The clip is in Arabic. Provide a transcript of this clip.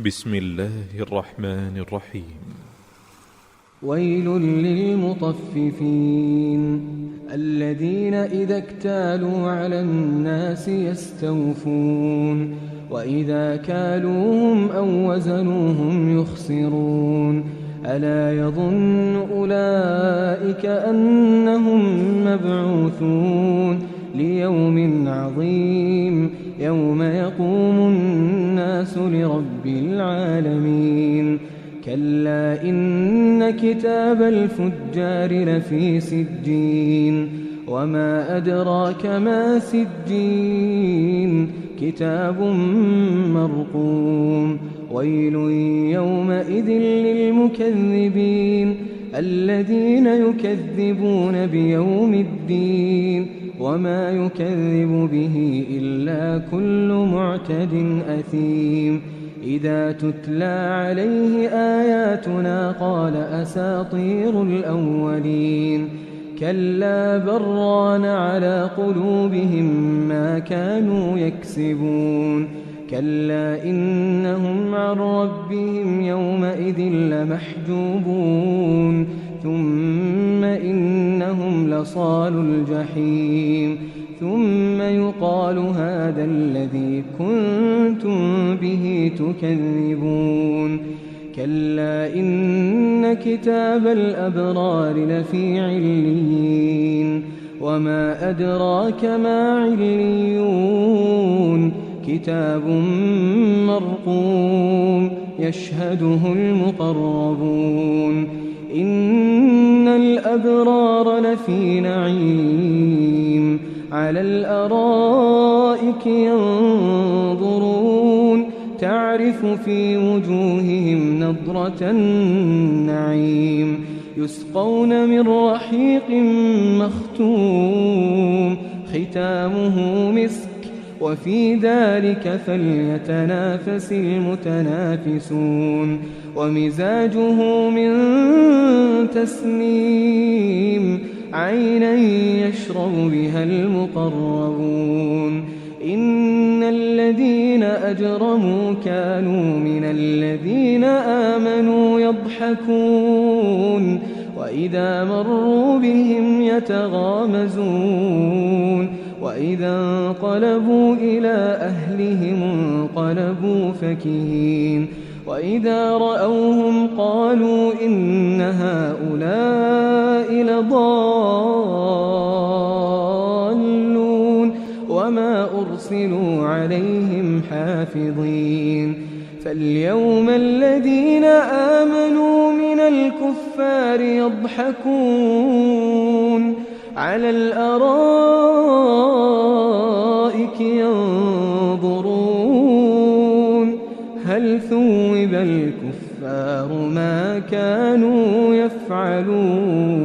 بسم الله الرحمن الرحيم. ويل للمطففين الذين إذا اكتالوا على الناس يستوفون وإذا كالوهم أو وزنوهم يخسرون ألا يظن أولئك أنهم مبعوثون ليوم عظيم يوم يقوم الناس لرب العالمين كلا إن كتاب الفجار لفي سجين وما أدراك ما سجين كتاب مرقوم ويل يومئذ للمكذبين الذين يكذبون بيوم الدين وما يكذب به إلا كل معتد أثيم إذا تتلى عليه آياتنا قال أساطير الأولين كلا بران على قلوبهم ما كانوا يكسبون كلا إنهم عن ربهم يومئذ لمحجوبون ثم إنهم لصال الجحيم ثم يقال هذا الذي كنتم به تكذبون كلا إن كتاب الأبرار لفي عليين وما أدراك ما عليون كتاب مرقوم يشهده المقربون إن الأبرار لفي نعيم على الأرائك ينظرون تعرف في وجوههم نضرة النعيم يسقون من رحيق مختوم ختامه مسك وفي ذلك فليتنافس المتنافسون ومزاجه من تسنيم عينا يشرب بها المقربون إن الذين أجرموا كانوا من الذين آمنوا يضحكون وإذا مروا بهم يتغامزون وإذا انقلبوا إلى أهلهم انقلبوا فكهين وإذا رأوهم قالوا إن هؤلاء لضالون وما أرسلوا عليهم حافظين فاليوم الذين آمنوا من الكفار يضحكون على الأرائك ينظرون هل ثوب الكفار ما كانوا يفعلون